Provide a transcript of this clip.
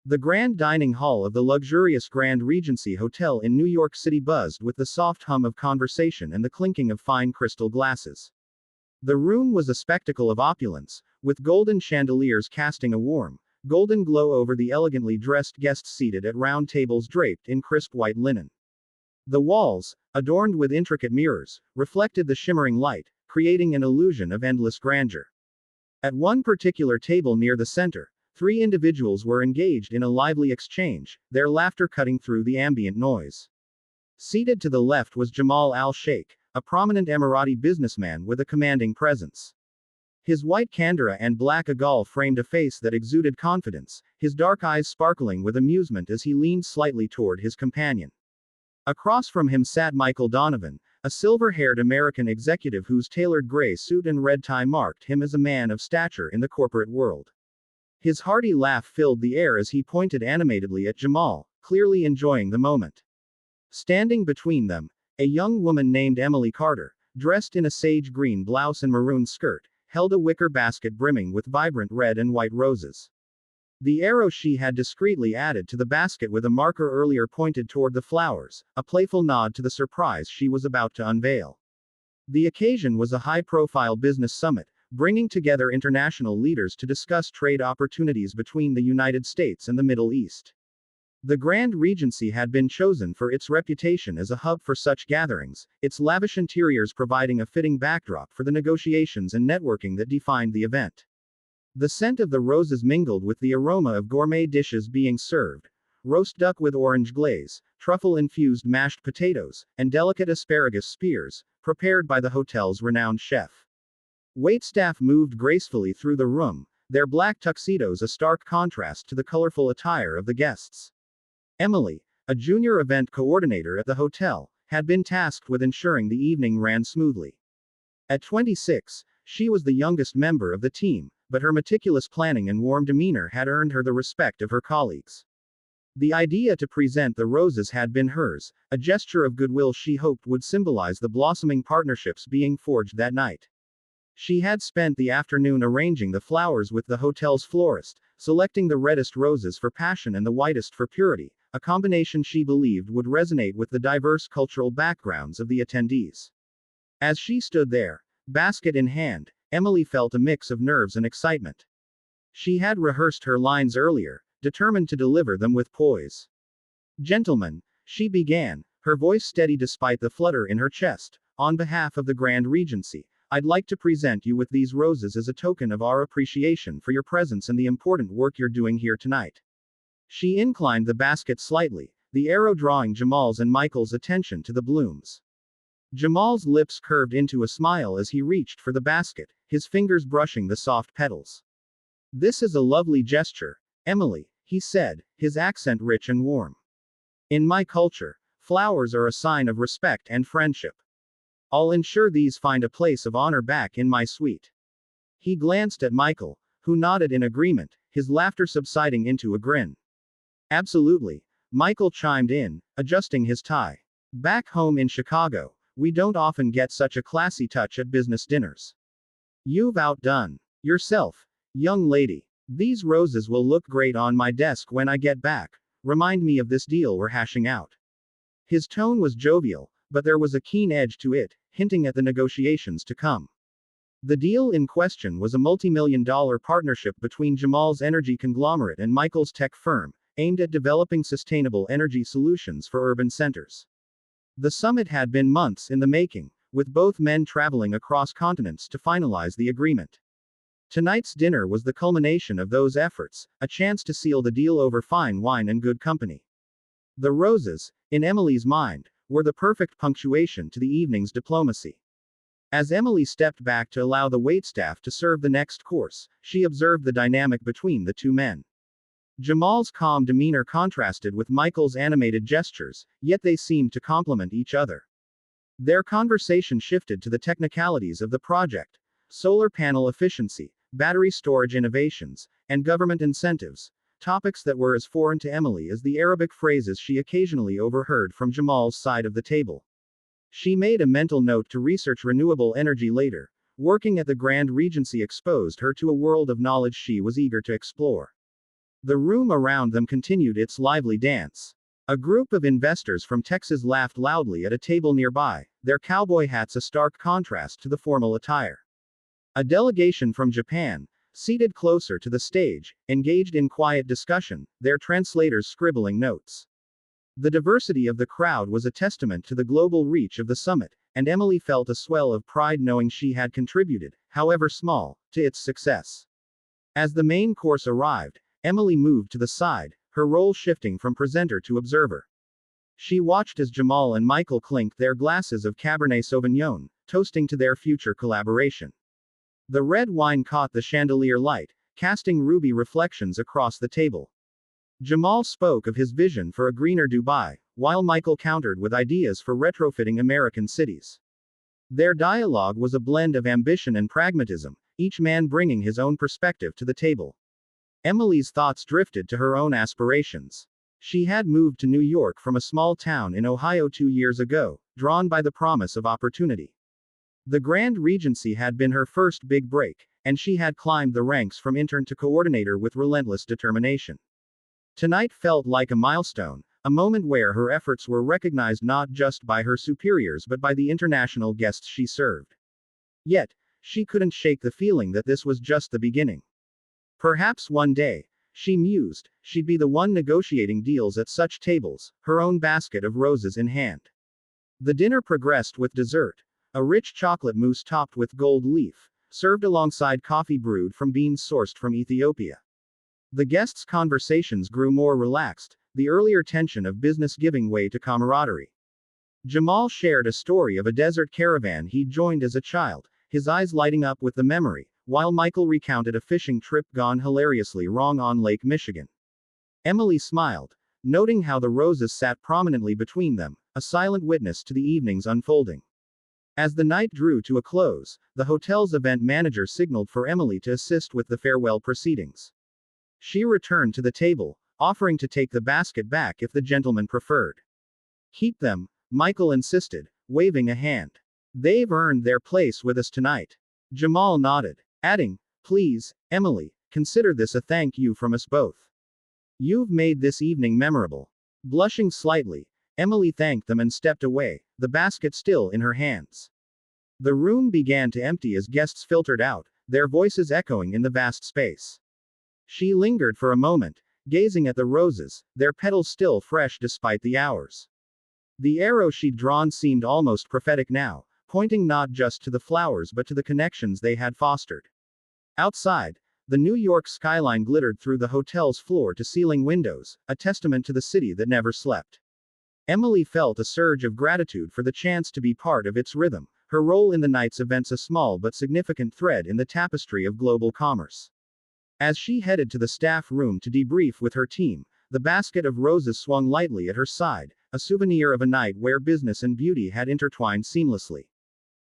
The grand dining hall of the luxurious Grand Regency Hotel in New York City buzzed with the soft hum of conversation and the clinking of fine crystal glasses. The room was a spectacle of opulence, with golden chandeliers casting a warm, golden glow over the elegantly dressed guests seated at round tables draped in crisp white linen. The walls, adorned with intricate mirrors, reflected the shimmering light, creating an illusion of endless grandeur. At one particular table near the center, three individuals were engaged in a lively exchange, their laughter cutting through the ambient noise. Seated to the left was Jamal al-Sheikh, a prominent Emirati businessman with a commanding presence. His white kandara and black agal framed a face that exuded confidence, his dark eyes sparkling with amusement as he leaned slightly toward his companion. Across from him sat Michael Donovan, a silver-haired American executive whose tailored gray suit and red tie marked him as a man of stature in the corporate world. His hearty laugh filled the air as he pointed animatedly at Jamal, clearly enjoying the moment. Standing between them, a young woman named Emily Carter, dressed in a sage green blouse and maroon skirt, held a wicker basket brimming with vibrant red and white roses. The arrow she had discreetly added to the basket with a marker earlier pointed toward the flowers, a playful nod to the surprise she was about to unveil. The occasion was a high-profile business summit, bringing together international leaders to discuss trade opportunities between the United States and the Middle East. The Grand Regency had been chosen for its reputation as a hub for such gatherings, its lavish interiors providing a fitting backdrop for the negotiations and networking that defined the event. The scent of the roses mingled with the aroma of gourmet dishes being served: roast duck with orange glaze, truffle-infused mashed potatoes, and delicate asparagus spears, prepared by the hotel's renowned chef. Waitstaff moved gracefully through the room, their black tuxedos a stark contrast to the colorful attire of the guests. Emily, a junior event coordinator at the hotel, had been tasked with ensuring the evening ran smoothly. At 26, she was the youngest member of the team, but her meticulous planning and warm demeanor had earned her the respect of her colleagues. The idea to present the roses had been hers, a gesture of goodwill she hoped would symbolize the blossoming partnerships being forged that night. She had spent the afternoon arranging the flowers with the hotel's florist, selecting the reddest roses for passion and the whitest for purity, a combination she believed would resonate with the diverse cultural backgrounds of the attendees. As she stood there, basket in hand, Emily felt a mix of nerves and excitement. She had rehearsed her lines earlier, determined to deliver them with poise. "Gentlemen," she began, her voice steady despite the flutter in her chest, "on behalf of the Grand Regency, I'd like to present you with these roses as a token of our appreciation for your presence and the important work you're doing here tonight." She inclined the basket slightly, the arrow drawing Jamal's and Michael's attention to the blooms. Jamal's lips curved into a smile as he reached for the basket, his fingers brushing the soft petals. "This is a lovely gesture, Emily," he said, his accent rich and warm. "In my culture, flowers are a sign of respect and friendship. I'll ensure these find a place of honor back in my suite." He glanced at Michael, who nodded in agreement, his laughter subsiding into a grin. "Absolutely," Michael chimed in, adjusting his tie. "Back home in Chicago, we don't often get such a classy touch at business dinners. You've outdone yourself, young lady. These roses will look great on my desk when I get back. Remind me of this deal we're hashing out." His tone was jovial, but there was a keen edge to it, hinting at the negotiations to come. The deal in question was a multi-million-dollar partnership between Jamal's energy conglomerate and Michael's tech firm, aimed at developing sustainable energy solutions for urban centers. The summit had been months in the making, with both men traveling across continents to finalize the agreement. Tonight's dinner was the culmination of those efforts, a chance to seal the deal over fine wine and good company. The roses, in Emily's mind, were the perfect punctuation to the evening's diplomacy. As Emily stepped back to allow the waitstaff to serve the next course, she observed the dynamic between the two men. Jamal's calm demeanor contrasted with Michael's animated gestures, yet they seemed to complement each other. Their conversation shifted to the technicalities of the project: solar panel efficiency, battery storage innovations, and government incentives, topics that were as foreign to Emily as the Arabic phrases she occasionally overheard from Jamal's side of the table. She made a mental note to research renewable energy later. Working at the Grand Regency exposed her to a world of knowledge she was eager to explore. The room around them continued its lively dance. A group of investors from Texas laughed loudly at a table nearby, their cowboy hats a stark contrast to the formal attire. A delegation from Japan, seated closer to the stage, engaged in quiet discussion, their translators scribbling notes. The diversity of the crowd was a testament to the global reach of the summit, and Emily felt a swell of pride knowing she had contributed, however small, to its success. As the main course arrived, Emily moved to the side, her role shifting from presenter to observer. She watched as Jamal and Michael clinked their glasses of Cabernet Sauvignon, toasting to their future collaboration. The red wine caught the chandelier light, casting ruby reflections across the table. Jamal spoke of his vision for a greener Dubai, while Michael countered with ideas for retrofitting American cities. Their dialogue was a blend of ambition and pragmatism, each man bringing his own perspective to the table. Emily's thoughts drifted to her own aspirations. She had moved to New York from a small town in Ohio 2 years ago, drawn by the promise of opportunity. The Grand Regency had been her first big break, and she had climbed the ranks from intern to coordinator with relentless determination. Tonight felt like a milestone, a moment where her efforts were recognized not just by her superiors but by the international guests she served. Yet, she couldn't shake the feeling that this was just the beginning. Perhaps one day, she mused, she'd be the one negotiating deals at such tables, her own basket of roses in hand. The dinner progressed with dessert, a rich chocolate mousse topped with gold leaf, served alongside coffee brewed from beans sourced from Ethiopia. The guests' conversations grew more relaxed, the earlier tension of business giving way to camaraderie. Jamal shared a story of a desert caravan he'd joined as a child, his eyes lighting up with the memory, while Michael recounted a fishing trip gone hilariously wrong on Lake Michigan. Emily smiled, noting how the roses sat prominently between them, a silent witness to the evening's unfolding. As the night drew to a close, the hotel's event manager signaled for Emily to assist with the farewell proceedings. She returned to the table, offering to take the basket back if the gentleman preferred. Keep them, Michael insisted, waving a hand. They've earned their place with us tonight. Jamal nodded, adding, please, Emily, consider this a thank you from us both. You've made this evening memorable. Blushing slightly, Emily thanked them and stepped away, the basket still in her hands. The room began to empty as guests filtered out, their voices echoing in the vast space. She lingered for a moment, gazing at the roses, their petals still fresh despite the hours. The arrow she'd drawn seemed almost prophetic now, pointing not just to the flowers but to the connections they had fostered. Outside, the New York skyline glittered through the hotel's floor-to-ceiling windows, a testament to the city that never slept. Emily felt a surge of gratitude for the chance to be part of its rhythm, her role in the night's events a small but significant thread in the tapestry of global commerce. As she headed to the staff room to debrief with her team, the basket of roses swung lightly at her side, a souvenir of a night where business and beauty had intertwined seamlessly.